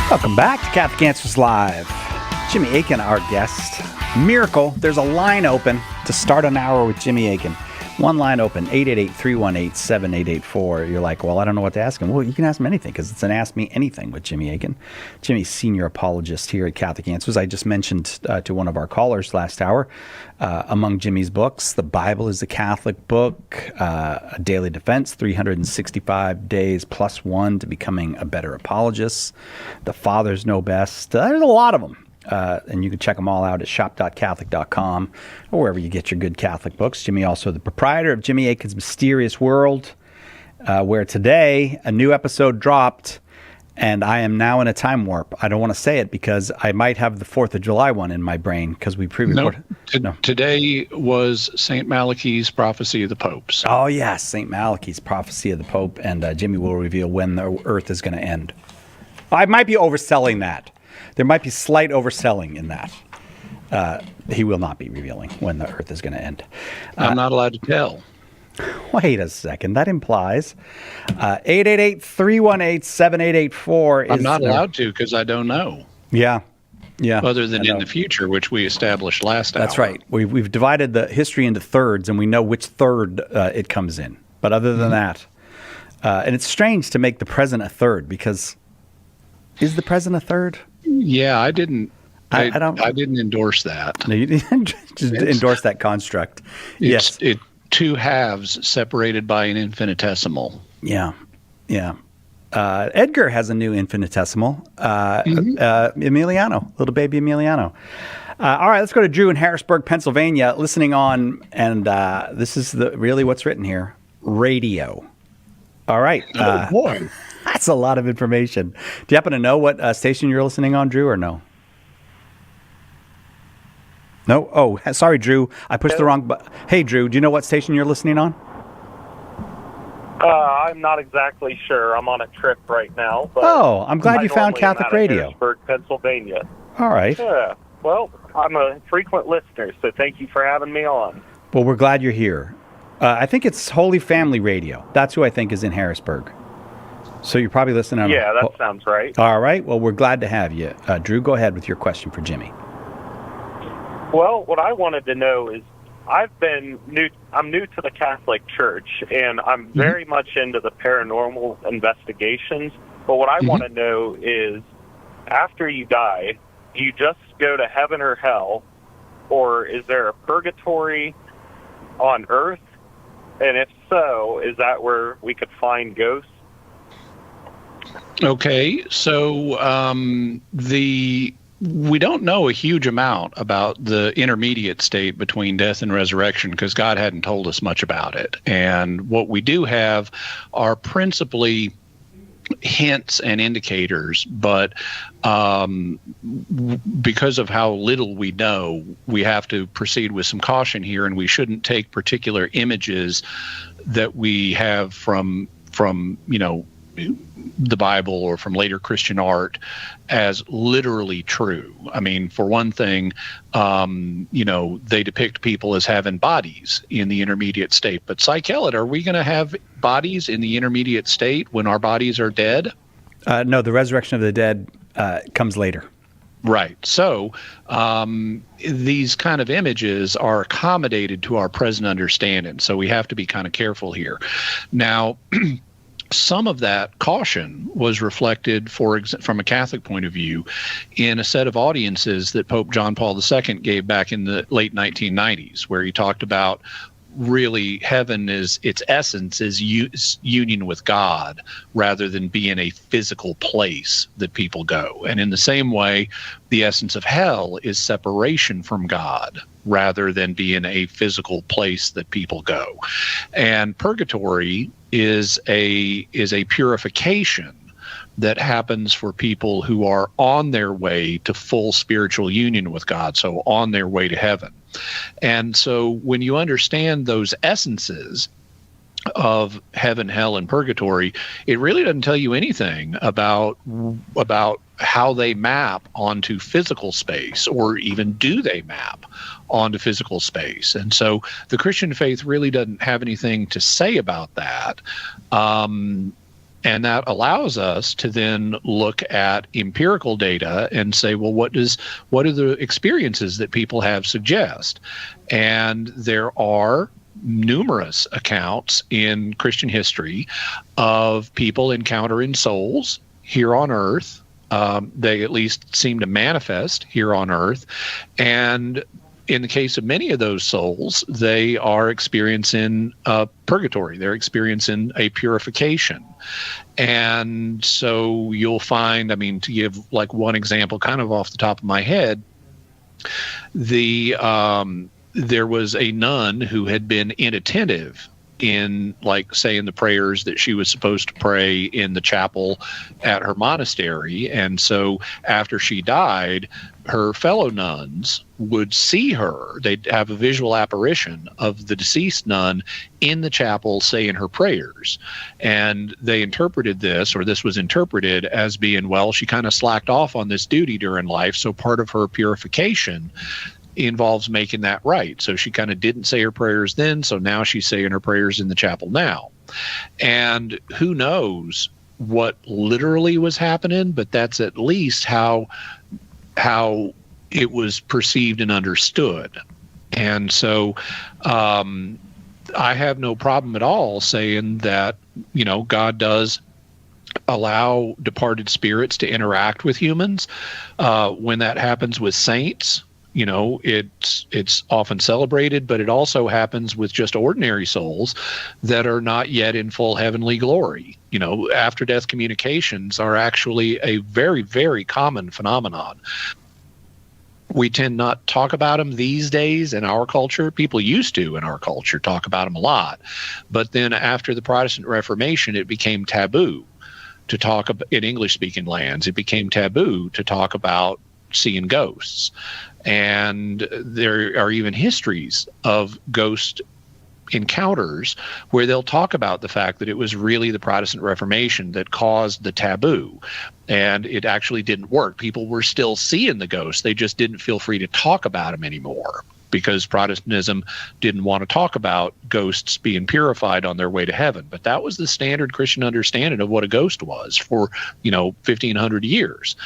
Welcome back to Catholic Answers Live. Jimmy Akin, our guest. Miracle, there's a line open to start an hour with Jimmy Akin. One line open, 888-318-7884. You're like, well, I don't know what to ask him. Well, you can ask him anything because it's an Ask Me Anything with Jimmy Akin. Jimmy's senior apologist here at Catholic Answers. I just mentioned to one of our callers last hour, among Jimmy's books, the Bible is a Catholic book, A Daily Defense, 365 Days plus one to becoming a better apologist. The Fathers Know Best. There's a lot of them. And you can check them all out at shop.catholic.com or wherever you get your good Catholic books. Jimmy, also the proprietor of Jimmy Akin's Mysterious World, where today a new episode dropped, and I am now in a time warp. I don't want to say it because I might have the 4th of July one in my brain because we pre-recorded. No, today was St. Malachi's Prophecy of the Popes. Oh, yes, St. Malachi's Prophecy of the Pope, and Jimmy will reveal when the earth is going to end. I might be overselling that. There might be slight overselling in that. He will not be revealing when the earth is going to end. I'm not allowed to tell. Wait a second. That implies 888-318-7884 is... I'm not allowed to because I don't know. Yeah. Other than in the future, which we established last hour. That's right. We've divided the history into thirds, and we know which third it comes in. But other than that... and it's strange to make the present a third because... Is the present a third? Yeah, I didn't. I didn't endorse that. No, you didn't just endorse that construct. Yes, it two halves separated by an infinitesimal. Yeah. Edgar has a new infinitesimal. Emiliano, little baby Emiliano. All right, let's go to Drew in Harrisburg, Pennsylvania, listening on, and this is really what's written here: radio. All right. Oh boy. That's a lot of information. Do you happen to know what station you're listening on, Drew, or no? No? Oh, sorry, Drew. I pushed the wrong button. Hey, Drew, do you know what station you're listening on? I'm not exactly sure. I'm on a trip right now. But I'm glad you found Catholic Radio. Harrisburg, Pennsylvania. All right. Yeah. Well, I'm a frequent listener, so thank you for having me on. Well, we're glad you're here. I think it's Holy Family Radio. That's who I think is in Harrisburg. So you're probably listening on... Yeah, that sounds right. All right. Well, we're glad to have you. Drew, go ahead with your question for Jimmy. Well, what I wanted to know is I'm new to the Catholic Church, and I'm very much into the paranormal investigations. But what I want to know is, after you die, do you just go to heaven or hell, or is there a purgatory on Earth? And if so, is that where we could find ghosts? Okay, so we don't know a huge amount about the intermediate state between death and resurrection because God hadn't told us much about it. And what we do have are principally hints and indicators, but because of how little we know, we have to proceed with some caution here, and we shouldn't take particular images that we have from the Bible or from later Christian art as literally true. I mean, for one thing, they depict people as having bodies in the intermediate state. But Psych Elliott, are we going to have bodies in the intermediate state when our bodies are dead? No, the resurrection of the dead comes later. Right. So these kind of images are accommodated to our present understanding. So we have to be kind of careful here. Now, some of that caution was reflected, from a Catholic point of view, in a set of audiences that Pope John Paul II gave back in the late 1990s, where he talked about really heaven is its essence is union with God rather than being a physical place that people go. And in the same way, the essence of hell is separation from God rather than being a physical place that people go. And purgatory is a purification that happens for people who are on their way to full spiritual union with God, so on their way to heaven. And so when you understand those essences of heaven, hell, and purgatory, it really doesn't tell you anything about how they map onto physical space, or even do they map onto physical space. And so the Christian faith really doesn't have anything to say about that. And that allows us to then look at empirical data and say, well, what do the experiences that people have suggest? And there are numerous accounts in Christian history of people encountering souls here on earth. They at least seem to manifest here on earth. And in the case of many of those souls, they are experiencing purgatory. They're experiencing a purification. And so you'll find, I mean, to give like one example kind of off the top of my head, there was a nun who had been inattentive in, like, saying the prayers that she was supposed to pray in the chapel at her monastery. And so after she died, her fellow nuns would see her. They'd have a visual apparition of the deceased nun in the chapel saying her prayers. And they interpreted this, or this was interpreted as being, well, she kind of slacked off on this duty during life, so part of her purification involves making that right. So she kind of didn't say her prayers then, so now she's saying her prayers in the chapel now. And who knows what literally was happening, but that's at least how it was perceived and understood. And so I have no problem at all saying that, you know, God does allow departed spirits to interact with humans. When that happens with saints, you know, it's often celebrated, but it also happens with just ordinary souls that are not yet in full heavenly glory. You know, after-death communications are actually a very, very common phenomenon. We tend not to talk about them these days in our culture. People used to in our culture talk about them a lot. But then after the Protestant Reformation, it became taboo to talk about, in English-speaking lands, it became taboo to talk about seeing ghosts. And there are even histories of ghost encounters where they'll talk about the fact that it was really the Protestant Reformation that caused the taboo, and it actually didn't work. People were still seeing the ghosts. They just didn't feel free to talk about them anymore because Protestantism didn't want to talk about ghosts being purified on their way to heaven. But that was the standard Christian understanding of what a ghost was for, 1,500 years.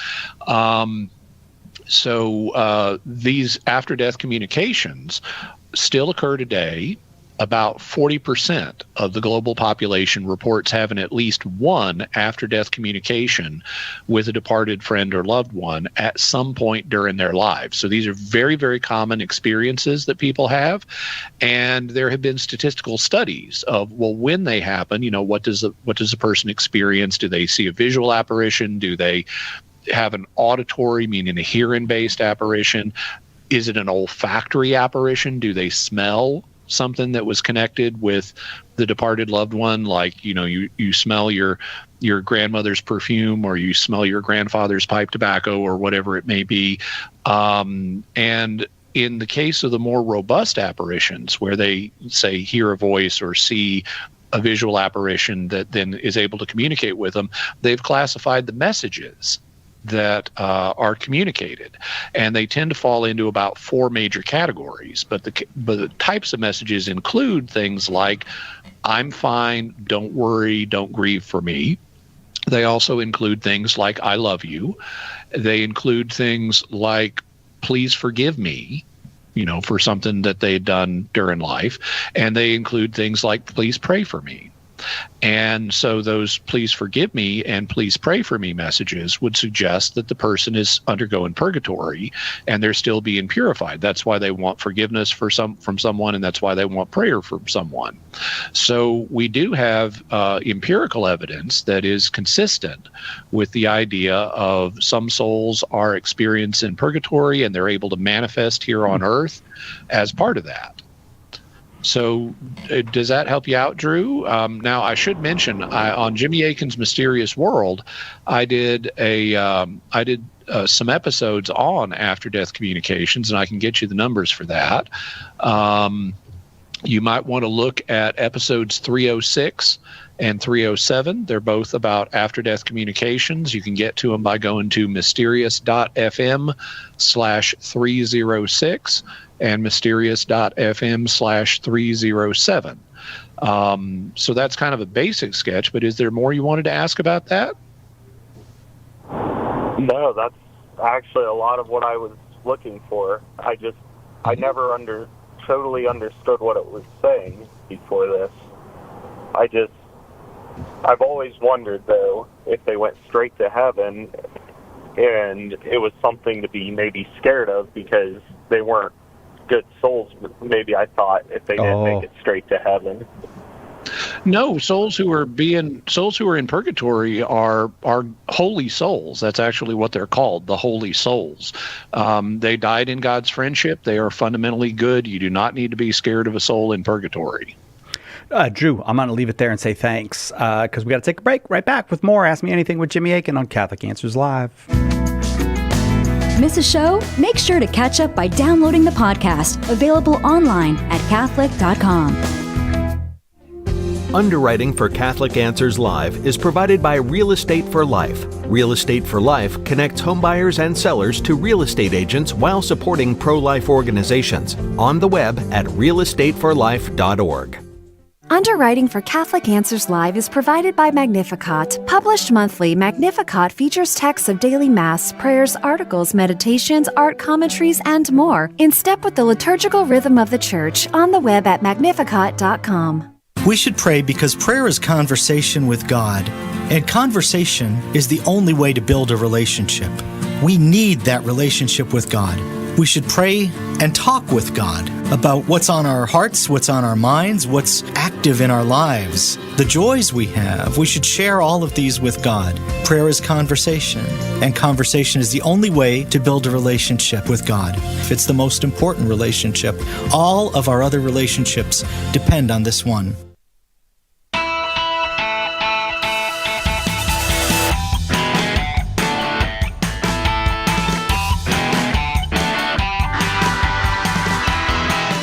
So these after-death communications still occur today. About 40% of the global population reports having at least one after-death communication with a departed friend or loved one at some point during their lives. So these are very, very common experiences that people have. And there have been statistical studies of, well, when they happen, what does a person experience? Do they see a visual apparition? Do they have an auditory, meaning a hearing-based apparition? Is it an olfactory apparition? Do they smell something that was connected with the departed loved one? Like, you smell your grandmother's perfume, or you smell your grandfather's pipe tobacco, or whatever it may be. And in the case of the more robust apparitions, where they say hear a voice or see a visual apparition that then is able to communicate with them, they've classified the messages that are communicated, and they tend to fall into about 4 major categories. But the types of messages include things like, I'm fine, don't worry, don't grieve for me. They also include things like, I love you. They include things like, please forgive me, for something that they'd done during life. And they include things like, please pray for me. And so those please forgive me and please pray for me messages would suggest that the person is undergoing purgatory and they're still being purified. That's why they want forgiveness from someone, and that's why they want prayer from someone. So we do have empirical evidence that is consistent with the idea of some souls are experiencing purgatory and they're able to manifest here on earth as part of that. So does that help you out, Drew? Now, I should mention, on Jimmy Akin's Mysterious World, I did some episodes on after-death communications, and I can get you the numbers for that. You might want to look at episodes 306 and 307. They're both about after-death communications. You can get to them by going to mysterious.fm/306 and mysterious.fm/307. So that's kind of a basic sketch, but is there more you wanted to ask about that? No, that's actually a lot of what I was looking for. I never totally understood what it was saying before this. I've always wondered, though, if they went straight to heaven and it was something to be maybe scared of because they weren't good souls. Maybe I thought if they didn't make it straight to heaven. No, souls who are in purgatory are holy souls. That's actually what they're called, the holy souls. They died in God's friendship. They are fundamentally good. You do not need to be scared of a soul in purgatory. Drew, I'm going to leave it there and say thanks because we got to take a break. Right back with more Ask Me Anything with Jimmy Akin on Catholic Answers Live. Miss a show? Make sure to catch up by downloading the podcast, available online at Catholic.com. Underwriting for Catholic Answers Live is provided by Real Estate for Life. Real Estate for Life connects homebuyers and sellers to real estate agents while supporting pro-life organizations. On the web at realestateforlife.org. Underwriting for Catholic Answers Live is provided by Magnificat. Published monthly, Magnificat features texts of daily Mass, prayers, articles, meditations, art commentaries, and more, in step with the liturgical rhythm of the Church, on the web at magnificat.com. We should pray because prayer is conversation with God, and conversation is the only way to build a relationship. We need that relationship with God. We should pray and talk with God about what's on our hearts, what's on our minds, what's active in our lives, the joys we have. We should share all of these with God. Prayer is conversation, and conversation is the only way to build a relationship with God. It's the most important relationship. All of our other relationships depend on this one.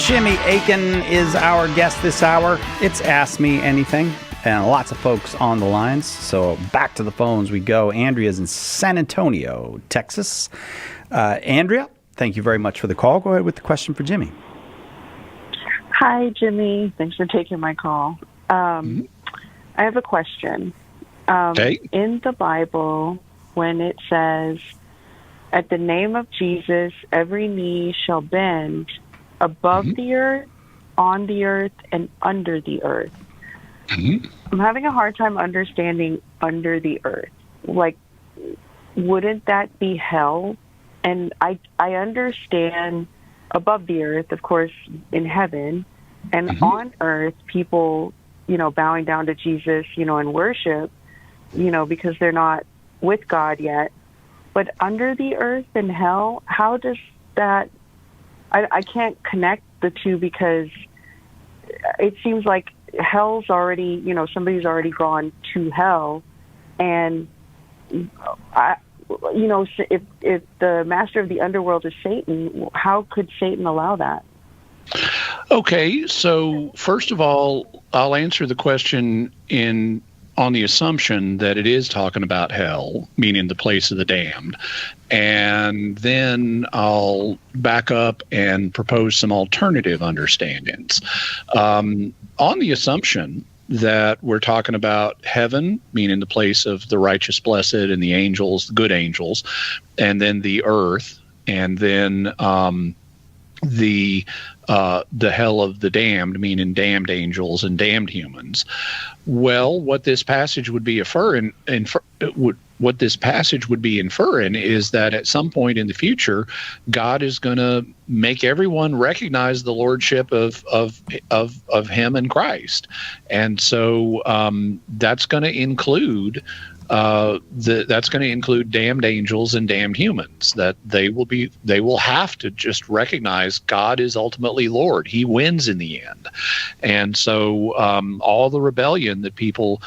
Jimmy Akin is our guest this hour. It's Ask Me Anything, and lots of folks on the lines. So back to the phones we go. Andrea's in San Antonio, Texas. Andrea, thank you very much for the call. Go ahead with the question for Jimmy. Hi, Jimmy. Thanks for taking my call. I have a question. In the Bible, when it says, at the name of Jesus, every knee shall bend, above the earth, on the earth, and under the earth. I'm having a hard time understanding under the earth. Like, wouldn't that be hell? And I understand above the earth, of course, in heaven, and on earth, people, bowing down to Jesus, in worship, because they're not with God yet. But under the earth and hell, how does that... I can't connect the two because it seems like hell's already, somebody's already gone to hell. And, if the master of the underworld is Satan, how could Satan allow that? Okay, so first of all, I'll answer the question on the assumption that it is talking about hell, meaning the place of the damned. And then I'll back up and propose some alternative understandings. On the assumption that we're talking about heaven, meaning the place of the righteous blessed and the angels, the good angels, and then the earth, and then the hell of the damned, meaning damned angels and damned humans. Well, what this passage would be inferring is that at some point in the future, God is going to make everyone recognize the lordship of Him and Christ, and so that's going to include. That's going to include damned angels and damned humans, that they will have to just recognize God is ultimately Lord. He wins in the end. And so all the rebellion that people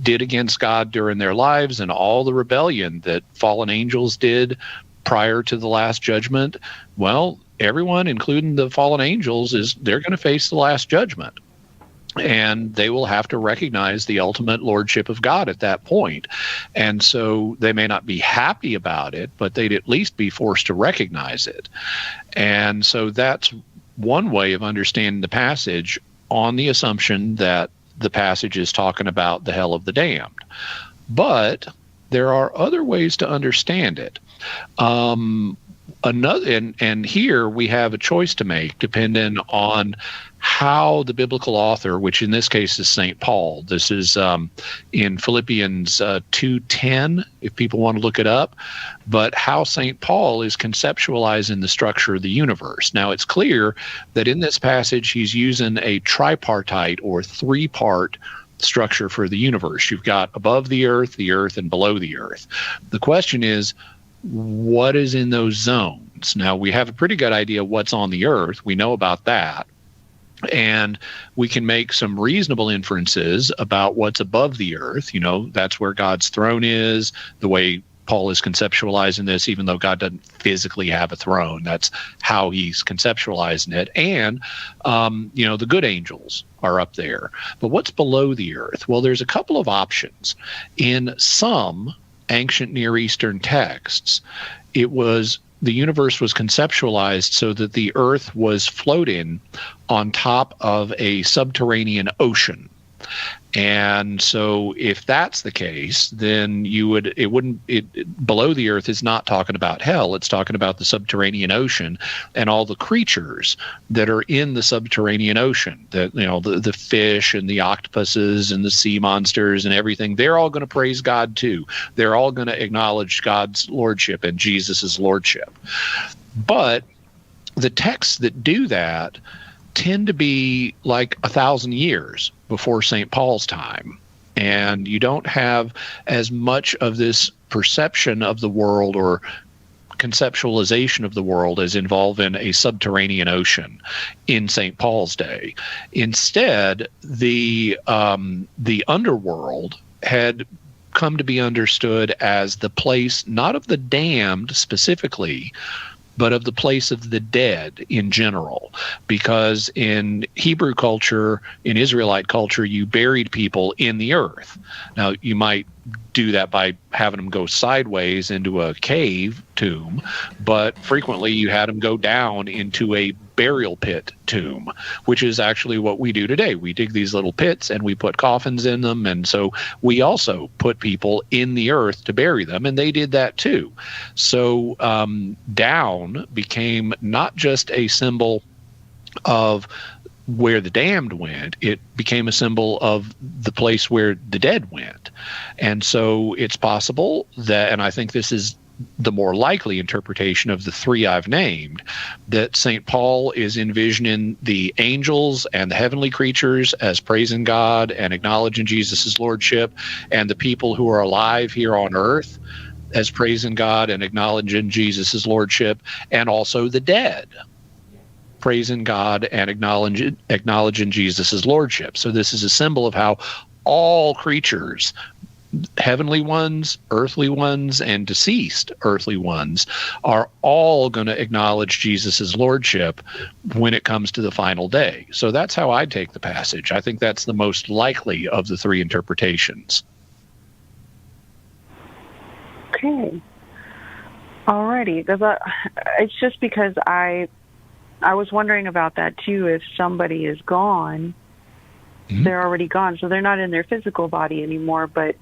did against God during their lives and all the rebellion that fallen angels did prior to the last judgment, well, everyone, including the fallen angels, they're going to face the last judgment. And they will have to recognize the ultimate lordship of God at that point. And so they may not be happy about it, but they'd at least be forced to recognize it. And so that's one way of understanding the passage. on the assumption that the passage is talking about the hell of the damned. But there are other ways to understand it. And here we have a choice to make depending on how the biblical author, which in this case is St. Paul, this is in Philippians 2:10, if people want to look it up, but how St. Paul is conceptualizing the structure of the universe. Now, it's clear that in this passage he's using a tripartite or three-part structure for the universe. You've got above the earth, and below the earth. The question is, what is in those zones? Now, we have a pretty good idea what's on the earth. We know about that. And we can make some reasonable inferences about what's above the earth. You know, that's where God's throne is, the way Paul is conceptualizing this, even though God doesn't physically have a throne. That's how he's conceptualizing it. And, the good angels are up there. But what's below the earth? Well, there's a couple of options. In some ancient Near Eastern texts, the universe was conceptualized so that the earth was floating on top of a subterranean ocean. And so if that's the case, then below the earth is not talking about hell. It's talking about the subterranean ocean and all the creatures that are in the subterranean ocean, the fish and the octopuses and the sea monsters and everything. They're all going to praise God too. They're all going to acknowledge God's lordship and Jesus's lordship. But the texts that do that tend to be like 1,000 years before St. Paul's time. And you don't have as much of this perception of the world or conceptualization of the world as involving a subterranean ocean in St. Paul's day. Instead, the underworld had come to be understood as the place, not of the damned specifically, but of the place of the dead in general. Because in Hebrew culture, in Israelite culture, you buried people in the earth. Now, you might do that by having them go sideways into a cave tomb, but frequently you had them go down into a burial pit tomb, which is actually what we do today. We dig these little pits and we put coffins in them, and so we also put people in the earth to bury them, and they did that too. So down became not just a symbol of where the damned went, it became a symbol of the place where the dead went. And so it's possible that, and I think this is the more likely interpretation of the three I've named, that St. Paul is envisioning the angels and the heavenly creatures as praising God and acknowledging Jesus' lordship, and the people who are alive here on earth as praising God and acknowledging Jesus' lordship, and also the dead praising God and acknowledging Jesus' lordship. So this is a symbol of how all creatures, heavenly ones, earthly ones, and deceased earthly ones, are all going to acknowledge Jesus' lordship when it comes to the final day. So that's how I take the passage. I think that's the most likely of the three interpretations. Okay. Alrighty. It's just because I was wondering about that too. If somebody is gone, they're already gone. So they're not in their physical body anymore, but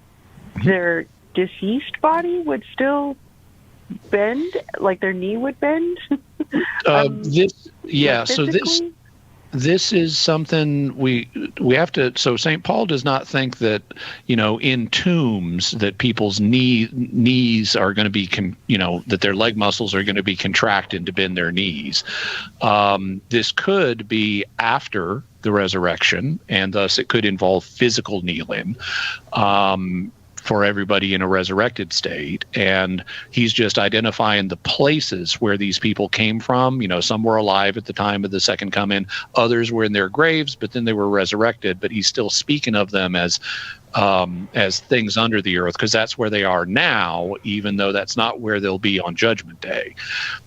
their deceased body would still bend, like their knee would bend. This is something we have to. So St. Paul does not think that, in tombs that people's knees are going to be, that their leg muscles are going to be contracted to bend their knees. This could be after the resurrection, and thus it could involve physical kneeling for everybody in a resurrected state. And he's just identifying the places where these people came from. Some were alive at the time of the second coming, others were in their graves, but then they were resurrected. But he's still speaking of them as things under the earth, because that's where they are now, even though that's not where they'll be on Judgment Day.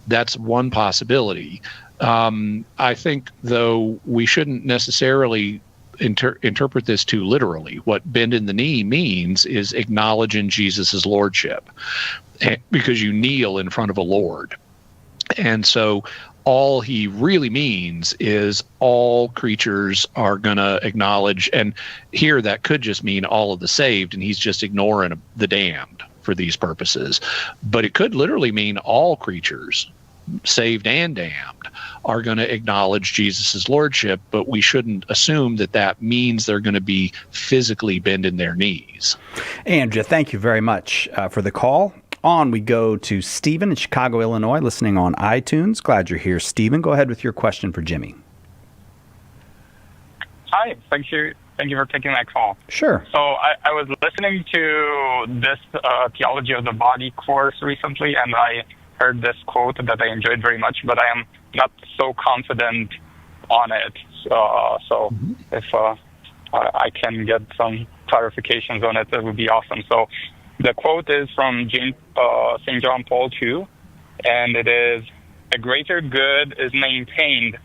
That's one possibility. I think, though, we shouldn't necessarily interpret this too literally. What bending the knee means is acknowledging Jesus' lordship, because you kneel in front of a Lord. And so all he really means is all creatures are going to acknowledge, and here that could just mean all of the saved, and he's just ignoring the damned for these purposes. But it could literally mean all creatures, saved and damned, are going to acknowledge Jesus' lordship, but we shouldn't assume that that means they're going to be physically bending their knees. Andrea, thank you very much for the call. On we go to Stephen in Chicago, Illinois, listening on iTunes. Glad you're here, Stephen. Go ahead with your question for Jimmy. Hi, thank you for taking my call. Sure. So I was listening to this Theology of the Body course recently, and I heard this quote that I enjoyed very much, but I am not so confident on it. So if I can get some clarifications on it, that would be awesome. So the quote is from St. John Paul II, and it is, "A greater good is maintained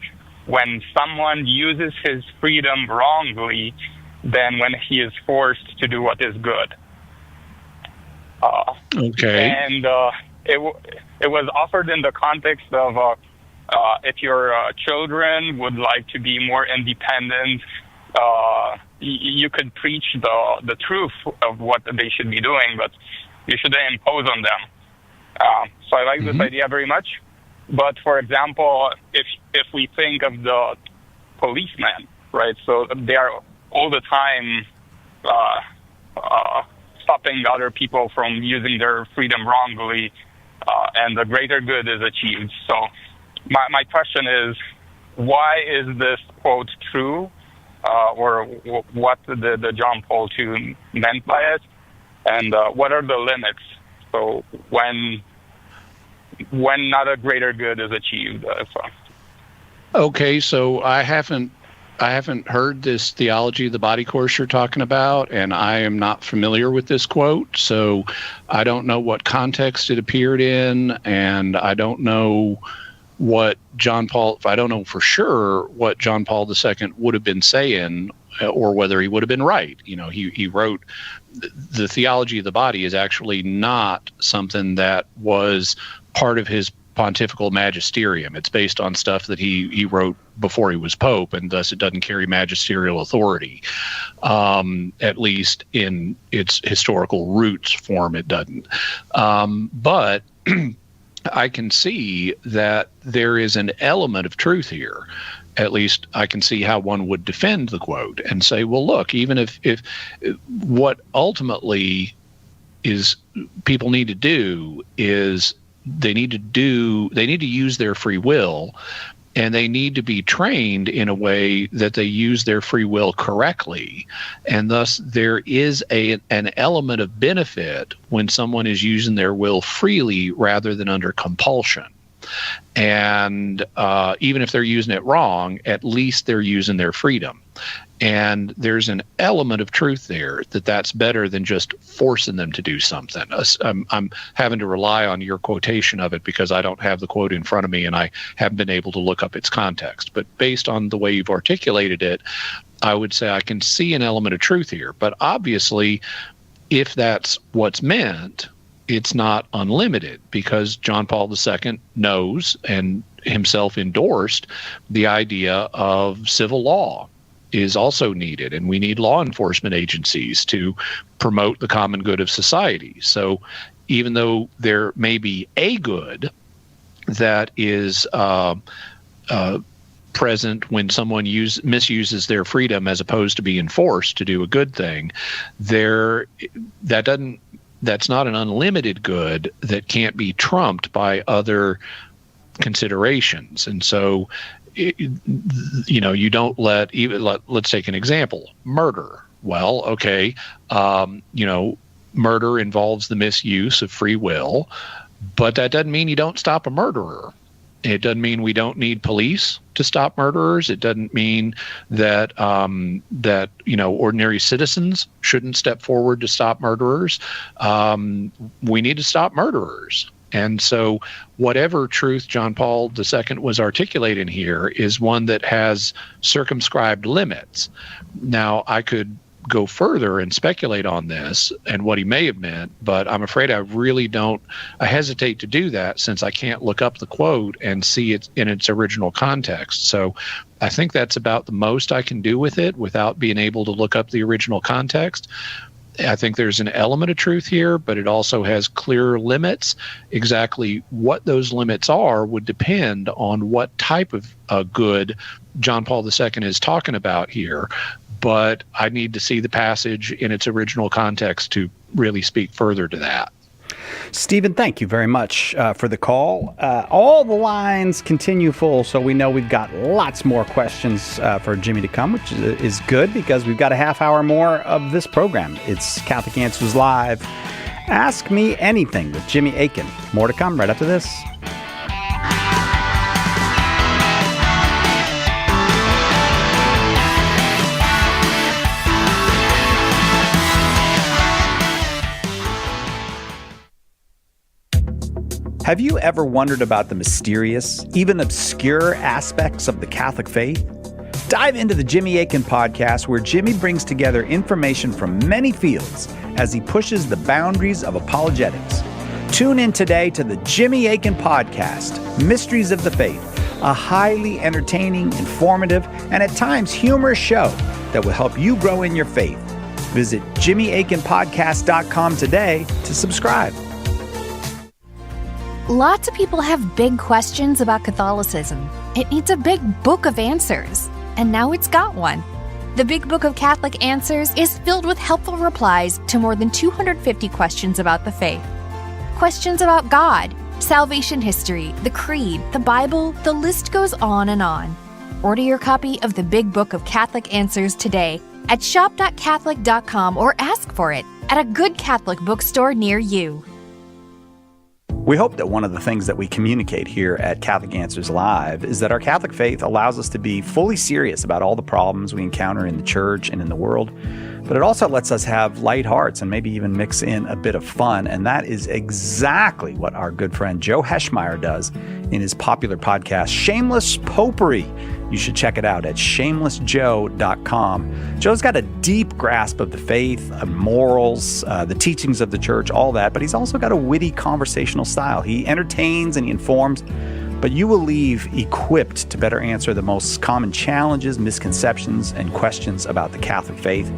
when someone uses his freedom wrongly than when he is forced to do what is good." Okay. And it was offered in the context of if your children would like to be more independent, you could preach the truth of what they should be doing, but you shouldn't impose on them. So I like this idea very much. But for example, if we think of the policemen, right? So they are all the time stopping other people from using their freedom wrongly, and the greater good is achieved. So my question is, why is this quote true? Or what the John Paul II meant by it, and what are the limits? So when not a greater good is achieved. Okay, so I haven't heard this Theology of the Body course you're talking about, and I am not familiar with this quote, so I don't know what context it appeared in, and I don't know what I don't know for sure what John Paul II would have been saying, or whether he would have been right. You know, he wrote, the Theology of the Body is actually not something that was part of his pontifical magisterium. It's based on stuff that he wrote before he was Pope, and thus it doesn't carry magisterial authority. At least in its historical roots form, it doesn't. But I can see that there is an element of truth here. At least I can see how one would defend the quote and say, well, look, even if what ultimately is people need to do is they need to use their free will, and they need to be trained in a way that they use their free will correctly. And thus there is an element of benefit when someone is using their will freely rather than under compulsion. And even if they're using it wrong, at least they're using their freedom. And there's an element of truth there that's better than just forcing them to do something. I'm having to rely on your quotation of it because I don't have the quote in front of me and I haven't been able to look up its context. But based on the way you've articulated it, I would say I can see an element of truth here. But obviously, if that's what's meant, it's not unlimited, because John Paul II knows and himself endorsed the idea of civil law is also needed, and we need law enforcement agencies to promote the common good of society. So even though there may be a good that is present when someone misuses their freedom as opposed to being forced to do a good thing, that's not an unlimited good that can't be trumped by other considerations. And so you don't let's take an example, murder. Well, okay, murder involves the misuse of free will, but that doesn't mean you don't stop a murderer. It doesn't mean we don't need police to stop murderers. It doesn't mean that ordinary citizens shouldn't step forward to stop murderers. We need to stop murderers. And so whatever truth John Paul II was articulating here is one that has circumscribed limits. Now, I could go further and speculate on this and what he may have meant, but I'm afraid I hesitate to do that since I can't look up the quote and see it in its original context. So I think that's about the most I can do with it without being able to look up the original context. I think there's an element of truth here, but it also has clear limits. Exactly what those limits are would depend on what type of good John Paul II is talking about here. But I need to see the passage in its original context to really speak further to that. Stephen, thank you very much for the call. All the lines continue full, so we know we've got lots more questions for Jimmy to come, which is good because we've got a half hour more of this program. It's Catholic Answers Live. Ask Me Anything with Jimmy Akin. More to come right after this. Have you ever wondered about the mysterious, even obscure aspects of the Catholic faith? Dive into the Jimmy Akin podcast, where Jimmy brings together information from many fields as he pushes the boundaries of apologetics. Tune in today to the Jimmy Akin podcast, Mysteries of the Faith, a highly entertaining, informative, and at times humorous show that will help you grow in your faith. Visit JimmyAkinPodcast.com today to subscribe. Lots of people have big questions about Catholicism. It needs a big book of answers, and now it's got one. The Big Book of Catholic Answers is filled with helpful replies to more than 250 questions about the faith. Questions about God, salvation history, the Creed, the Bible, the list goes on and on. Order your copy of the Big Book of Catholic Answers today at shop.catholic.com or ask for it at a good Catholic bookstore near you. We hope that one of the things that we communicate here at Catholic Answers Live is that our Catholic faith allows us to be fully serious about all the problems we encounter in the church and in the world, but it also lets us have light hearts and maybe even mix in a bit of fun, and that is exactly what our good friend Joe Heschmeyer does in his popular podcast, Shameless Popery. You should check it out at shamelessjoe.com. Joe's got a deep grasp of the faith, morals, the teachings of the church, all that, but he's also got a witty conversational style. He entertains and he informs, but you will leave equipped to better answer the most common challenges, misconceptions, and questions about the Catholic faith.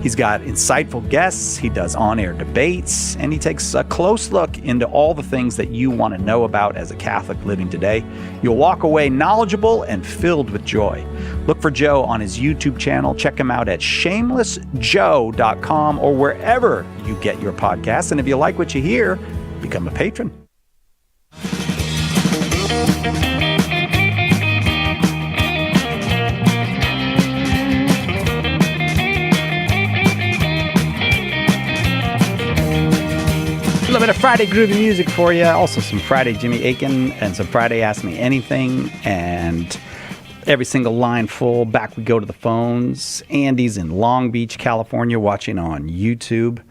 He's got insightful guests, he does on-air debates, and he takes a close look into all the things that you want to know about as a Catholic living today. You'll walk away knowledgeable and filled with joy. Look for Joe on his YouTube channel. Check him out at shamelessjoe.com or wherever you get your podcasts. And if you like what you hear, become a patron. A little bit of Friday groovy music for you. Also some Friday Jimmy Akin and some Friday Ask Me Anything. And every single line full. Back we go to the phones. Andy's in Long Beach, California, watching on YouTube.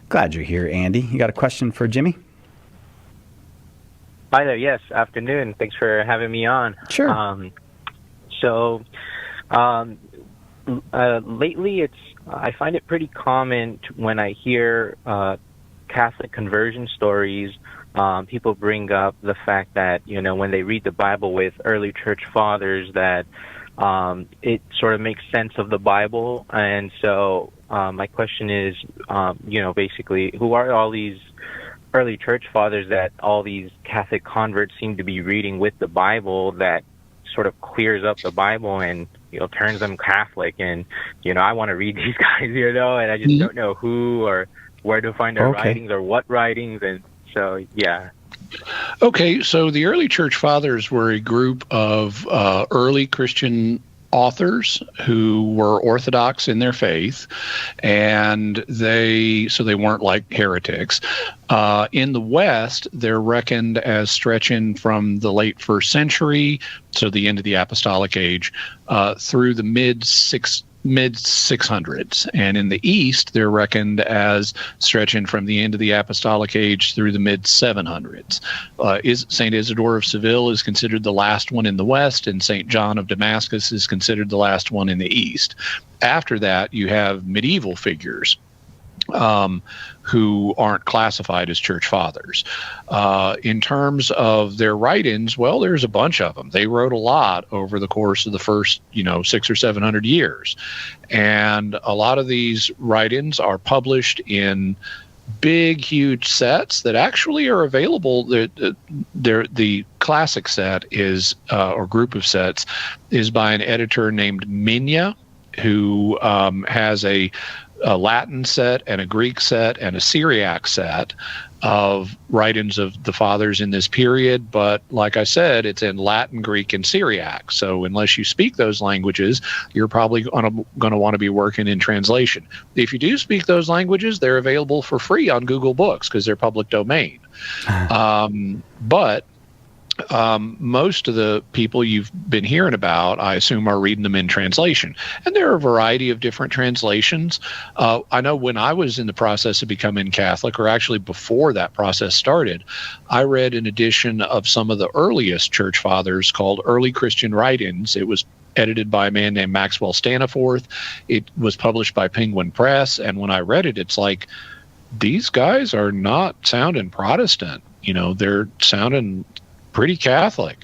Glad you're here, Andy. You got a question for Jimmy? Hi there. Yes. Afternoon. Thanks for having me on. Sure. Lately, I find it pretty common when I hear Catholic conversion stories, people bring up the fact that, when they read the Bible with early church fathers, that it sort of makes sense of the Bible. And so my question is, basically, who are all these early church fathers that all these Catholic converts seem to be reading with the Bible that sort of clears up the Bible and, turns them Catholic? And, I want to read these guys, and I just don't know who or where to find their writings or what writings. And so, yeah. Okay, so the early church fathers were a group of early Christian authors who were orthodox in their faith, and they weren't like heretics. In the West, they're reckoned as stretching from the late 1st century, so the end of the Apostolic Age, through the mid mid 600s, and in the East they're reckoned as stretching from the end of the Apostolic Age through the mid 700s. Saint Isidore of Seville is considered the last one in the West, and Saint John of Damascus is considered the last one in the East. After that, you have medieval figures who aren't classified as church fathers. In terms of their writings, well, there's a bunch of them. They wrote a lot over the course of the first, 600 or 700 years. And a lot of these writings are published in big, huge sets that actually are available. The classic set is, or group of sets, is by an editor named Minya, who has a Latin set and a Greek set and a Syriac set of writings of the fathers in this period. But like I said, it's in Latin, Greek, and Syriac. So unless you speak those languages, you're probably going to want to be working in translation. If you do speak those languages, they're available for free on Google Books because they're public domain. But most of the people you've been hearing about, I assume, are reading them in translation. And there are a variety of different translations. I know when I was in the process of becoming Catholic, or actually before that process started, I read an edition of some of the earliest church fathers called Early Christian Writings. It was edited by a man named Maxwell Staniforth. It was published by Penguin Press. And when I read it, it's like, these guys are not sounding Protestant. They're sounding pretty Catholic.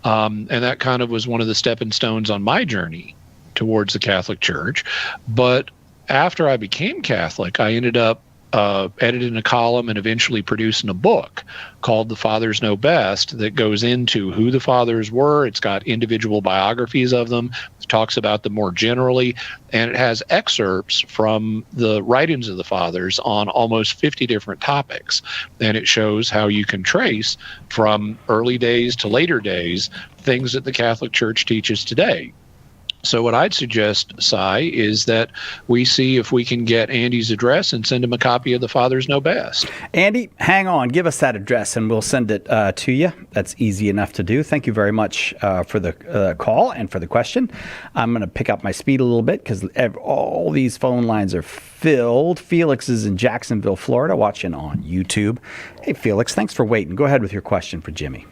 And that kind of was one of the stepping stones on my journey towards the Catholic Church. But after I became Catholic, I ended up editing a column and eventually producing a book called The Fathers Know Best that goes into who the fathers were. It's got individual biographies of them. It talks about them more generally. And it has excerpts from the writings of the fathers on almost 50 different topics. And it shows how you can trace from early days to later days things that the Catholic Church teaches today. So what I'd suggest, Cy, is that we see if we can get Andy's address and send him a copy of The Fathers Know Best. Andy, hang on. Give us that address and we'll send it to you. That's easy enough to do. Thank you very much for the call and for the question. I'm going to pick up my speed a little bit because all these phone lines are filled. Felix is in Jacksonville, Florida, watching on YouTube. Hey, Felix, thanks for waiting. Go ahead with your question for Jimmy.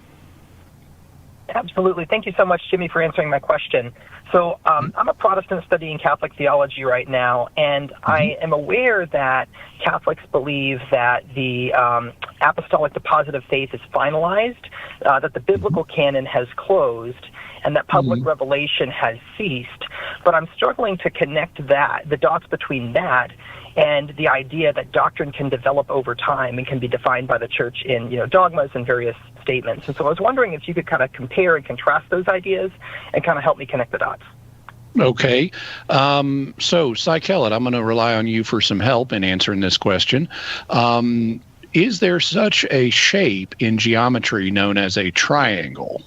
Absolutely. Thank you so much, Jimmy, for answering my question. So I'm a Protestant studying Catholic theology right now, and I am aware that Catholics believe that the apostolic deposit of faith is finalized, that the biblical canon has closed, and that public revelation has ceased. But I'm struggling to connect the dots between that and the idea that doctrine can develop over time and can be defined by the church in dogmas and various statements. And so I was wondering if you could kind of compare and contrast those ideas and kind of help me connect the dots. Okay. So, Cy Kellett, I'm going to rely on you for some help in answering this question. Is there such a shape in geometry known as a triangle?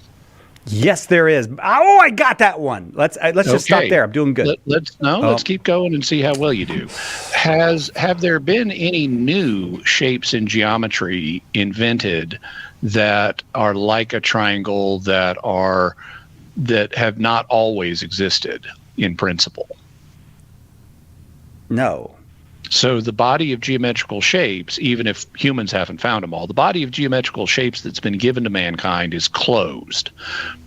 Yes, there is. Oh, I got that one. Let's just stop there. I'm doing good. Let's keep going and see how well you do. Have there been any new shapes in geometry invented that are like a triangle that have not always existed in principle? No. So the body of geometrical shapes, even if humans haven't found them all, the body of geometrical shapes that's been given to mankind is closed.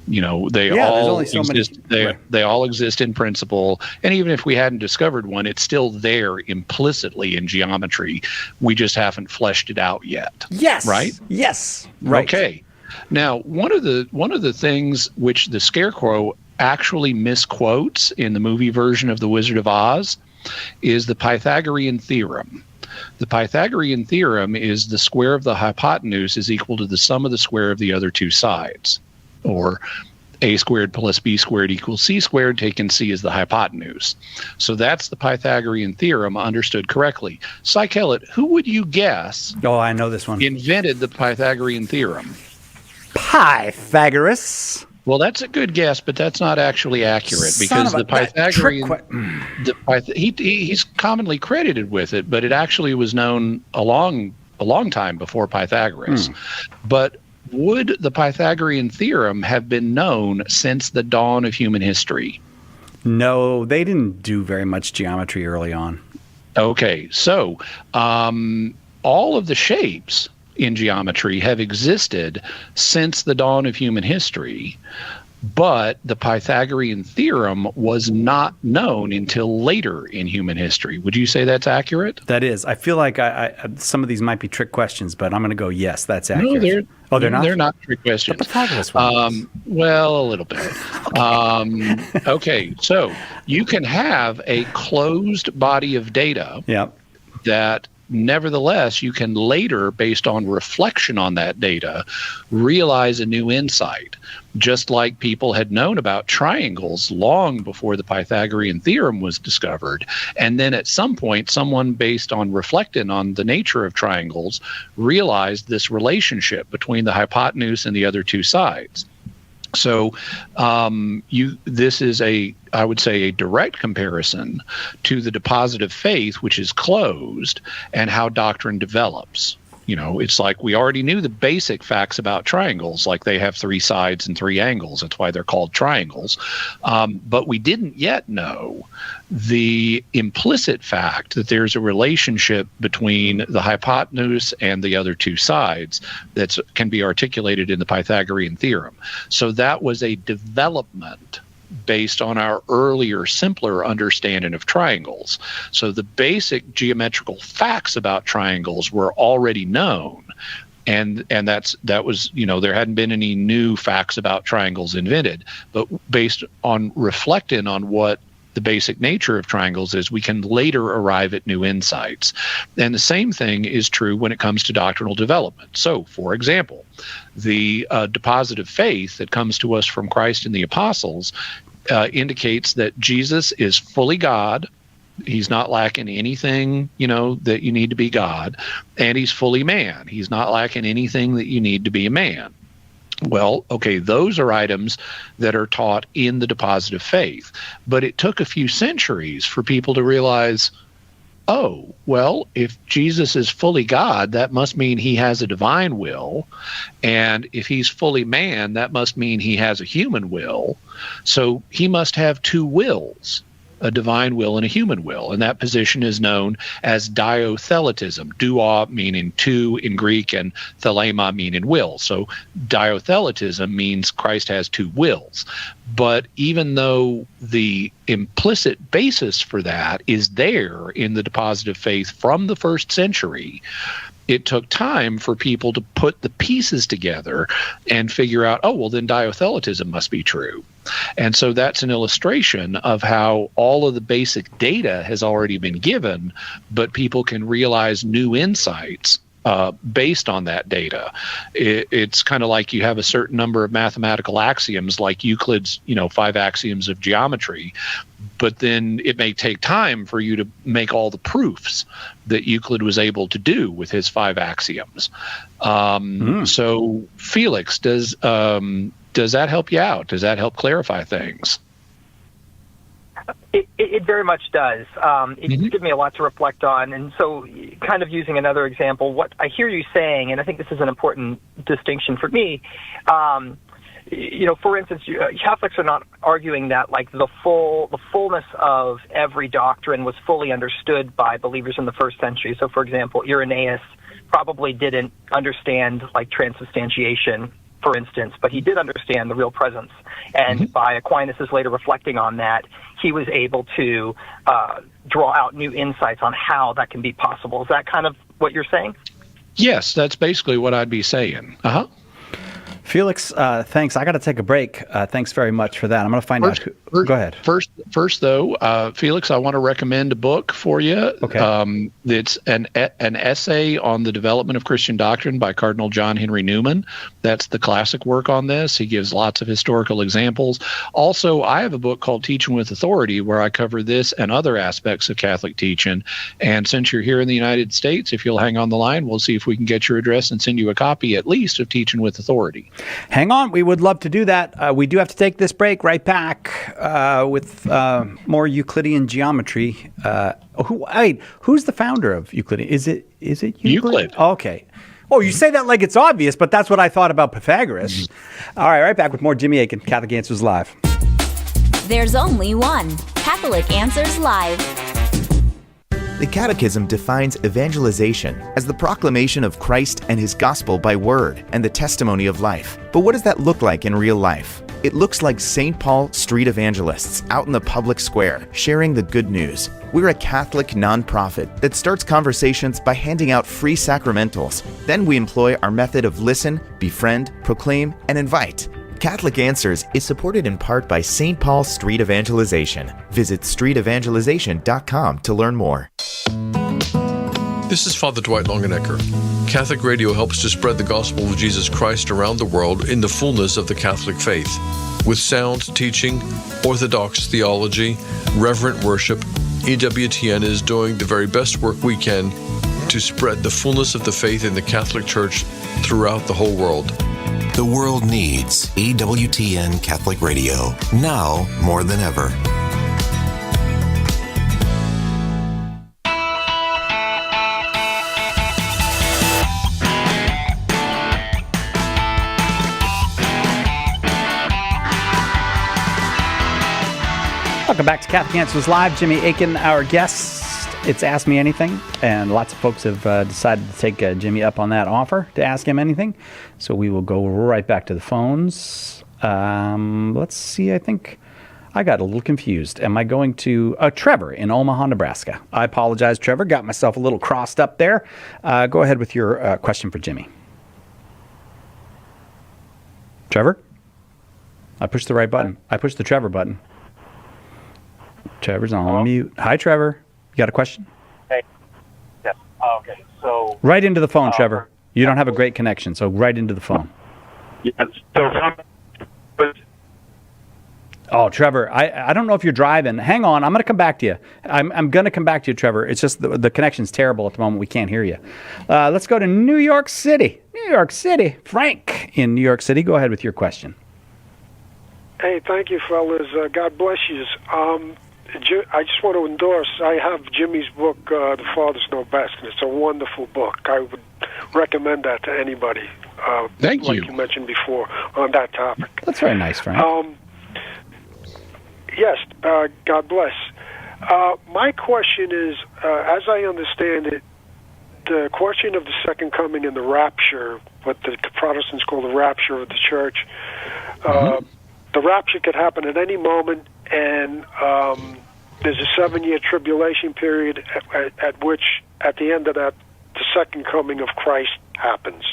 They all exist. They all exist in principle, and even if we hadn't discovered one, it's still there implicitly in geometry. We just haven't fleshed it out yet. Yes. Right. Yes. Right. Okay. Now, one of the things which the Scarecrow actually misquotes in the movie version of The Wizard of Oz is the Pythagorean theorem. The Pythagorean theorem is the square of the hypotenuse is equal to the sum of the square of the other two sides, or a squared plus b squared equals c squared, taking c as the hypotenuse. So that's the Pythagorean theorem understood correctly. Cy Kellett, who would you guess? Oh, I know this one. Invented the Pythagorean theorem? Pythagoras. Well, that's a good guess, but that's not actually accurate because the Pythagorean, he's commonly credited with it, but it actually was known a long time before Pythagoras. But would the Pythagorean theorem have been known since the dawn of human history? No, they didn't do very much geometry early on. Okay, so all of the shapes in geometry have existed since the dawn of human history, but the Pythagorean theorem was not known until later in human history. Would you say that's accurate? That is. I feel like some of these might be trick questions, but I'm going to go, yes, that's accurate. No, they're not? They're not trick questions. The Pythagoras one. Well, a little bit. Okay, so you can have a closed body of data that nevertheless, you can later, based on reflection on that data, realize a new insight. Just like people had known about triangles long before the Pythagorean theorem was discovered. And then at some point, someone, based on reflecting on the nature of triangles, realized this relationship between the hypotenuse and the other two sides. So this is I would say, a direct comparison to the deposit of faith, which is closed, and how doctrine develops. You know, it's like we already knew the basic facts about triangles, like they have 3 sides and 3 angles. That's why they're called triangles. But we didn't yet know the implicit fact that there's a relationship between the hypotenuse and the other 2 sides that can be articulated in the Pythagorean theorem. So that was a development based on our earlier, simpler understanding of triangles. So the basic geometrical facts about triangles were already known. And that was, you know, there hadn't been any new facts about triangles invented, but based on reflecting on what the basic nature of triangles is, we can later arrive at new insights. And the same thing is true when it comes to doctrinal development. So, for example, the deposit of faith that comes to us from Christ and the apostles indicates that Jesus is fully God. He's not lacking anything, you know, that you need to be God, and he's fully man. He's not lacking anything that you need to be a man. Well, okay, those are items that are taught in the deposit of faith. But it took a few centuries for people to realize, oh, well, if Jesus is fully God, that must mean he has a divine will. And if he's fully man, that must mean he has a human will. So he must have 2 wills, a divine will and a human will. And that position is known as diotheletism. Duo meaning 2 in Greek and thelema meaning will. So diotheletism means Christ has 2 wills. But even though the implicit basis for that is there in the deposit of faith from the first century, it took time for people to put the pieces together and figure out, oh, well, then diotheletism must be true. And so that's an illustration of how all of the basic data has already been given, but people can realize new insights based on that data. It's kind of like you have a certain number of mathematical axioms, like Euclid's, 5 axioms of geometry, but then it may take time for you to make all the proofs that Euclid was able to do with his 5 axioms. So, Felix, does that help you out? Does that help clarify things? It very much does. It's given me a lot to reflect on. And so kind of using another example, what I hear you saying, and I think this is an important distinction for me, for instance, Catholics are not arguing that like the fullness of every doctrine was fully understood by believers in the first century. So, for example, Irenaeus probably didn't understand like transubstantiation, for instance, but he did understand the real presence. And by Aquinas' later reflecting on that, he was able to draw out new insights on how that can be possible. Is that kind of what you're saying? Yes, that's basically what I'd be saying. Felix, thanks. I got to take a break. Thanks very much for that. I'm going to find out who. Go ahead. First, though, Felix, I want to recommend a book for you. Okay. It's an essay on the development of Christian doctrine by Cardinal John Henry Newman. That's the classic work on this. He gives lots of historical examples. Also, I have a book called Teaching with Authority, where I cover this and other aspects of Catholic teaching. And since you're here in the United States, if you'll hang on the line, we'll see if we can get your address and send you a copy, at least, of Teaching with Authority. Hang on. We would love to do that. We do have to take this break. Right back with more Euclidean geometry. Who's the founder of Euclidean? Is it Euclid? Okay. Oh, you say that like it's obvious, but that's what I thought about Pythagoras. All right, right back with more Jimmy Akin, Catholic Answers Live. There's only one. Catholic Answers Live. The Catechism defines evangelization as the proclamation of Christ and His gospel by word and the testimony of life. But what does that look like in real life? It looks like St. Paul street evangelists out in the public square sharing the good news. We're a Catholic nonprofit that starts conversations by handing out free sacramentals. Then we employ our method of listen, befriend, proclaim, and invite. Catholic Answers is supported in part by St. Paul Street Evangelization. Visit streetevangelization.com to learn more. This is Father Dwight Longenecker. Catholic Radio helps to spread the gospel of Jesus Christ around the world in the fullness of the Catholic faith. With sound teaching, orthodox theology, reverent worship, EWTN is doing the very best work we can to spread the fullness of the faith in the Catholic Church throughout the whole world. The world needs EWTN Catholic Radio, now more than ever. Welcome back to Catholic Answers Live. Jimmy Akin, our guest. It's Ask Me Anything, and lots of folks have decided to take Jimmy up on that offer to ask him anything. So we will go right back to the phones. Let's see, I think I got a little confused. Am I going to Trevor in Omaha, Nebraska? I apologize, Trevor. Got myself a little crossed up there. Go ahead with your question for Jimmy. Trevor? I pushed the right button. I pushed the Trevor button. Trevor's on mute. Hi, Trevor. You got a question? Hey. Yeah. Okay. So. Right into the phone, Trevor. You don't have a great connection, so right into the phone. Yes. So. Oh, Trevor, I don't know if you're driving. Hang on. I'm going to come back to you. I'm going to come back to you, Trevor. It's just the connection's terrible at the moment. We can't hear you. Let's go to New York City. New York City. Frank in New York City. Go ahead with your question. Hey, thank you, fellas. God bless you. I just want to endorse, I have Jimmy's book, The Fathers Know Best, and it's a wonderful book. I would recommend that to anybody. Thank you. Like you mentioned before on that topic. That's very nice, Frank. Yes, God bless. My question is, as I understand it, the question of the second coming and the rapture, what the Protestants call the rapture of the church, the rapture could happen at any moment, and there's a 7-year tribulation period at which, at the end of that, the second coming of Christ happens.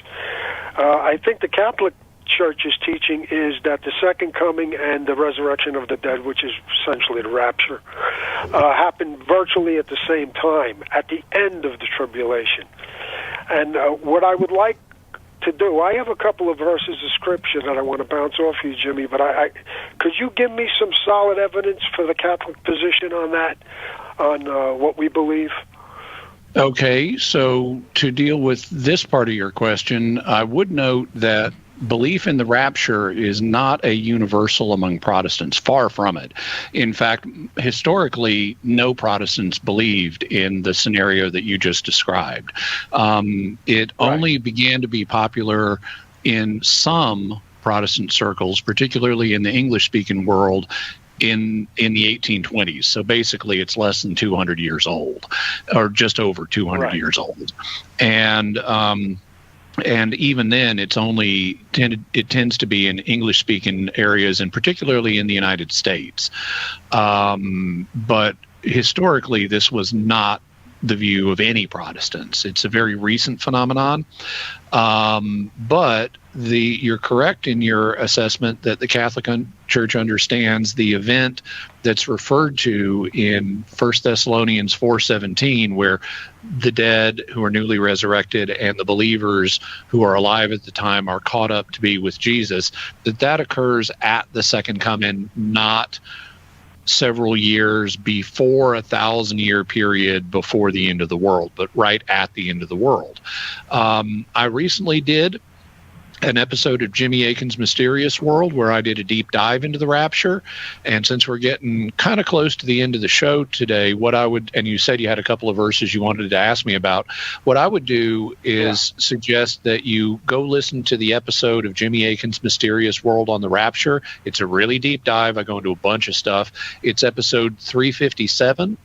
I think the Catholic Church's teaching is that the second coming and the resurrection of the dead, which is essentially the rapture, happen virtually at the same time, at the end of the tribulation. And what I would like to do, I have a couple of verses of scripture that I want to bounce off you, Jimmy, but could you give me some solid evidence for the Catholic position on that, on what we believe? Okay, so to deal with this part of your question, I would note that belief in the rapture is not a universal among Protestants, far from it. In fact, historically, no Protestants believed in the scenario that you just described. It only began to be popular in some Protestant circles, particularly in the English-speaking world, in the 1820s. So basically, it's less than 200 years old, or just over 200 years old. And even then, it tends to be in English-speaking areas, and particularly in the United States. But historically, this was not the view of any Protestants. It's a very recent phenomenon. But you're correct in your assessment that the Catholic Church understands the event that's referred to in 1 Thessalonians 4:17, where the dead who are newly resurrected and the believers who are alive at the time are caught up to be with Jesus, that occurs at the second coming, not several years before a 1,000-year period before the end of the world, but right at the end of the world. I recently did an episode of Jimmy Akin's Mysterious World where I did a deep dive into the rapture. And since we're getting kind of close to the end of the show today, and you said you had a couple of verses you wanted to ask me about, what I would do is suggest that you go listen to the episode of Jimmy Akin's Mysterious World on the rapture. It's a really deep dive. I go into a bunch of stuff. It's episode 357.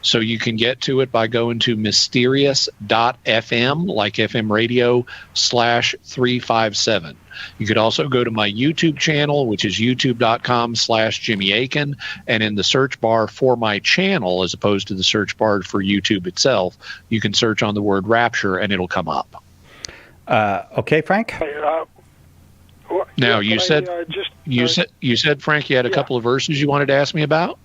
So you can get to it by going to mysterious.fm, like FM radio, /357. You could also go to my YouTube channel, which is youtube.com/Jimmy Akin. And in the search bar for my channel, as opposed to the search bar for YouTube itself, you can search on the word rapture and it'll come up. Okay, Frank? Now, you said, Frank, you had a couple of verses you wanted to ask me about?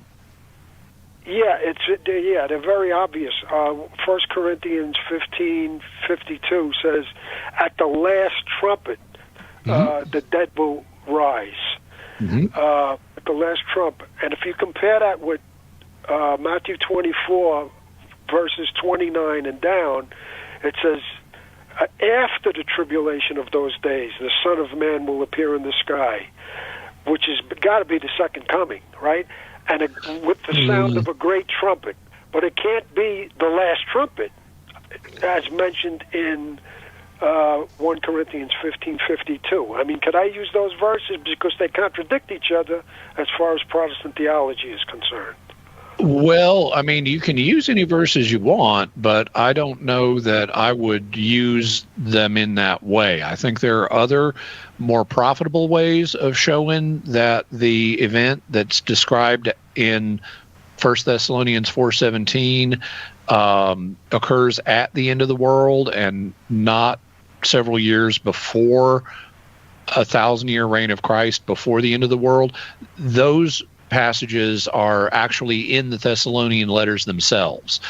Yeah, they're very obvious. 1 Corinthians 15:52 says, "At the last trumpet, the dead will rise." At the last trumpet, and if you compare that with Matthew 24, verses 29 and down, it says, "After the tribulation of those days, the Son of Man will appear in the sky," which has got to be the second coming, right? And with the sound of a great trumpet. But it can't be the last trumpet, as mentioned in 1 Corinthians 15:52. I mean, could I use those verses because they contradict each other as far as Protestant theology is concerned? Well, I mean, you can use any verses you want, but I don't know that I would use them in that way. I think there are other more profitable ways of showing that the event that's described in 1 Thessalonians 4:17 occurs at the end of the world and not several years before a 1,000-year reign of Christ, before the end of the world. Those passages are actually in the Thessalonian letters themselves,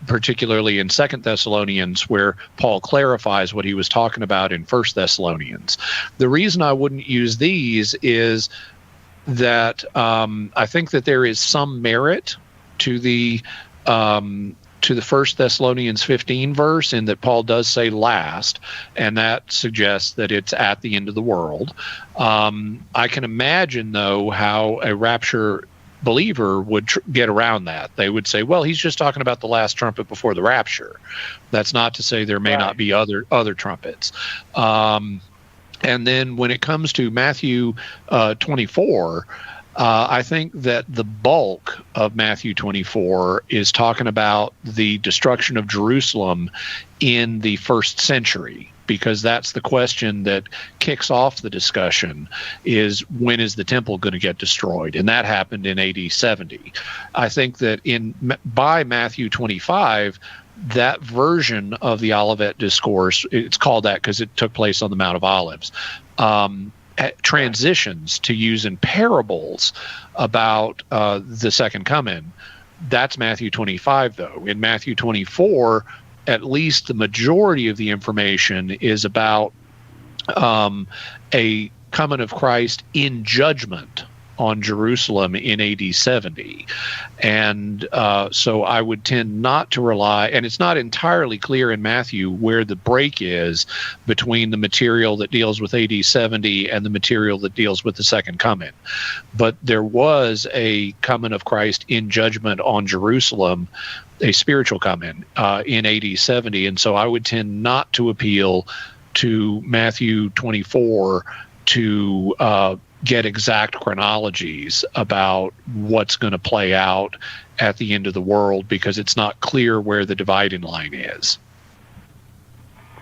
particularly in 2 Thessalonians, where Paul clarifies what he was talking about in 1 Thessalonians. The reason I wouldn't use these is that I think that there is some merit to the 1 Thessalonians 15 verse, in that Paul does say last, and that suggests that it's at the end of the world. I can imagine, though, how a rapture believer would get around that. They would say, well, he's just talking about the last trumpet before the rapture. That's not to say there may not be other trumpets. And then when it comes to Matthew 24, I think that the bulk of Matthew 24 is talking about the destruction of Jerusalem in the 1st century, because that's the question that kicks off the discussion, is when is the temple going to get destroyed? And that happened in AD 70. I think that by Matthew 25, that version of the Olivet Discourse, it's called that because it took place on the Mount of Olives, transitions to using parables about the second coming. That's Matthew 25, though. In Matthew 24, at least the majority of the information is about a coming of Christ in judgment on Jerusalem in AD 70. And so I would tend not to rely, and it's not entirely clear in Matthew where the break is between the material that deals with AD 70 and the material that deals with the second coming. But there was a coming of Christ in judgment on Jerusalem, a spiritual coming in AD 70. And so I would tend not to appeal to Matthew 24 to get exact chronologies about what's going to play out at the end of the world, because it's not clear where the dividing line is.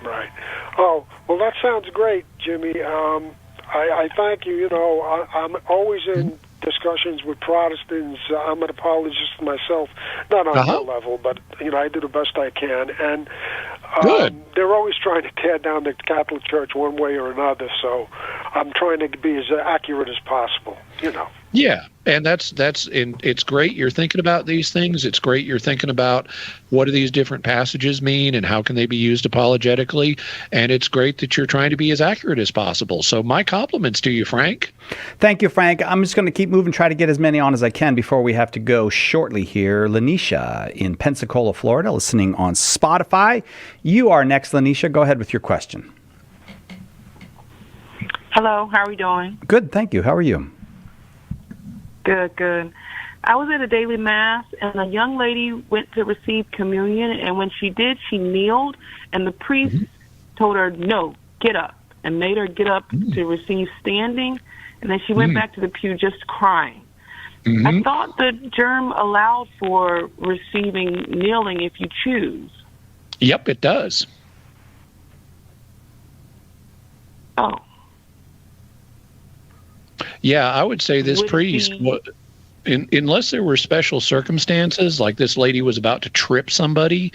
Right. Oh, well, that sounds great, Jimmy. I thank you. You know, I'm always in discussions with Protestants. I'm an apologist myself, not on your level, but, you know, I do the best I can. And they're always trying to tear down the Catholic Church one way or another, so I'm trying to be as accurate as possible, you know. Yeah, and it's great you're thinking about these things. It's great you're thinking about what do these different passages mean and how can they be used apologetically. And it's great that you're trying to be as accurate as possible. So my compliments to you, Frank. Thank you, Frank. I'm just going to keep moving, try to get as many on as I can before we have to go shortly here. Lanisha in Pensacola, Florida, listening on Spotify. You are next, Lanisha. Go ahead with your question. Hello, how are we doing? Good, thank you. How are you? Good, good. I was at a daily mass, and a young lady went to receive communion, and when she did, she kneeled, and the priest told her, no, get up, and made her get up to receive standing, and then she went back to the pew just crying. I thought the germ allowed for receiving kneeling if you choose. Yep, it does. Oh. Yeah, I would say this priest, unless there were special circumstances, like this lady was about to trip somebody,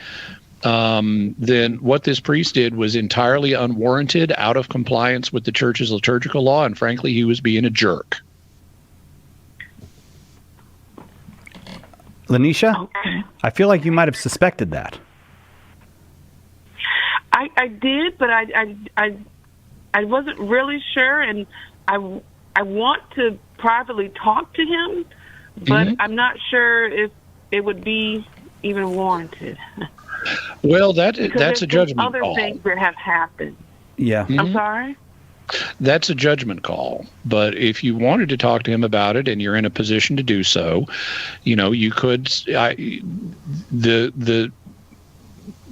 then what this priest did was entirely unwarranted, out of compliance with the church's liturgical law, and frankly, he was being a jerk. Lanisha, I feel like you might have suspected that. I did, but I wasn't really sure, and I want to privately talk to him, but I'm not sure if it would be even warranted. Well, that's a judgment other call. Things that have happened. Yeah. I'm sorry? That's a judgment call. But if you wanted to talk to him about it and you're in a position to do so, you could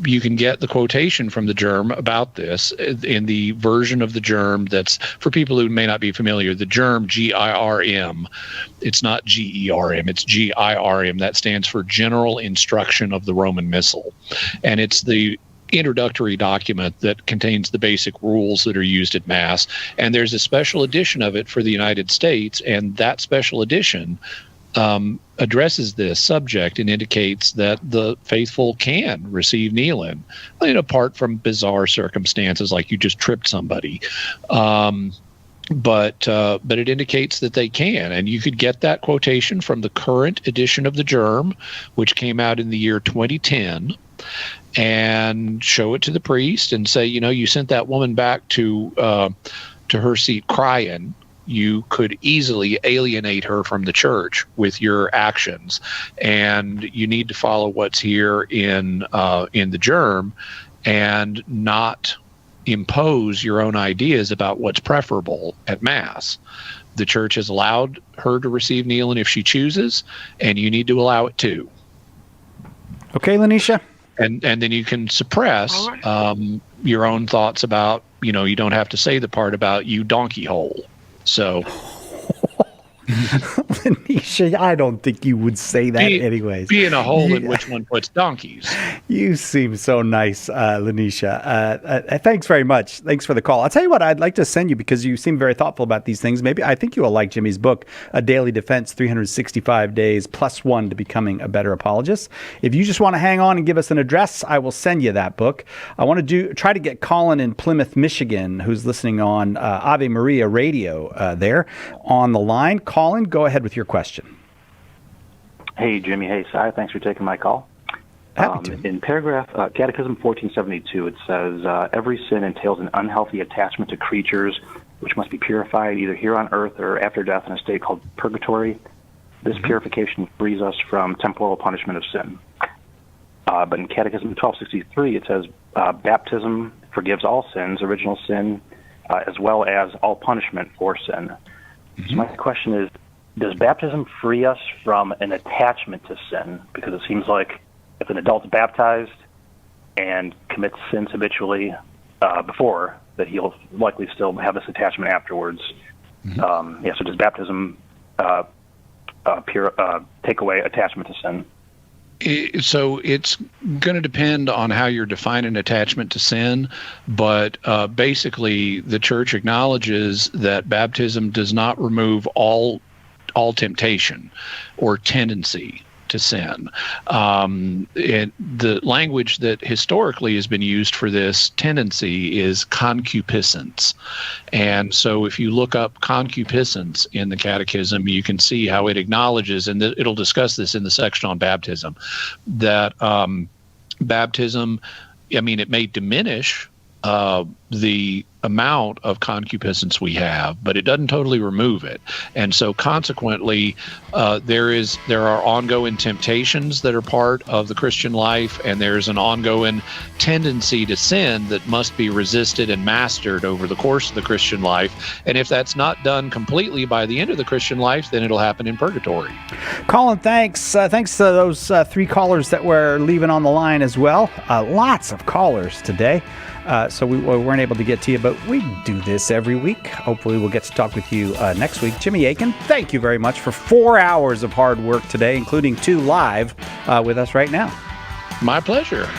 you can get the quotation from the germ about this in the version of the germ that's, for people who may not be familiar, the germ, GIRM. It's not GERM, it's GIRM. That stands for General Instruction of the Roman Missal. And it's the introductory document that contains the basic rules that are used at Mass. And there's a special edition of it for the United States, and that special edition addresses this subject and indicates that the faithful can receive kneeling, apart from bizarre circumstances like you just tripped somebody. But it indicates that they can, and you could get that quotation from the current edition of the Germ, which came out in the year 2010, and show it to the priest and say, you sent that woman back to her seat crying. You could easily alienate her from the church with your actions, and you need to follow what's here in the Germ, and not impose your own ideas about what's preferable at Mass. The church has allowed her to receive kneeling if she chooses, and you need to allow it too. Okay, Lanisha. And then you can suppress your own thoughts about, you don't have to say the part about you donkey hole. So, Lanisha, I don't think you would say that anyways. Being a hole in which one puts donkeys. You seem so nice, Lanisha. Thanks very much. Thanks for the call. I'll tell you what, I'd like to send you, because you seem very thoughtful about these things. Maybe I think you will like Jimmy's book, A Daily Defense, 365 Days +1 to Becoming a Better Apologist. If you just want to hang on and give us an address, I will send you that book. I want to try to get Colin in Plymouth, Michigan, who's listening on Ave Maria Radio there on the line. Colin, go ahead with your question. Hey, Jimmy. Hey, Si. Thanks for taking my call. In paragraph Catechism 1472, it says, every sin entails an unhealthy attachment to creatures which must be purified either here on earth or after death in a state called Purgatory. This purification frees us from temporal punishment of sin. But in Catechism 1263, it says, baptism forgives all sins, original sin, as well as all punishment for sin. So my question is, does baptism free us from an attachment to sin? Because it seems like if an adult's baptized and commits sins habitually before, that he'll likely still have this attachment afterwards. So does baptism take away attachment to sin? So it's going to depend on how you're defining attachment to sin, but basically the church acknowledges that baptism does not remove all temptation or tendency to sin. The language that historically has been used for this tendency is concupiscence. And so if you look up concupiscence in the Catechism, you can see how it acknowledges, and it'll discuss this in the section on baptism, that baptism, it may diminish the amount of concupiscence we have, but it doesn't totally remove it. And so consequently, there are ongoing temptations that are part of the Christian life, and there's an ongoing tendency to sin that must be resisted and mastered over the course of the Christian life. And if that's not done completely by the end of the Christian life, then it'll happen in purgatory. Colin, thanks. Thanks to those 3 callers that we're leaving on the line as well. Lots of callers today. So we weren't able to get to you, but we do this every week. Hopefully we'll get to talk with you next week. Jimmy Akin, thank you very much for 4 hours of hard work today, including 2 live with us right now. My pleasure.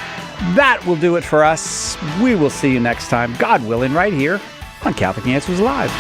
That will do it for us. We will see you next time, God willing, right here on Catholic Answers Live.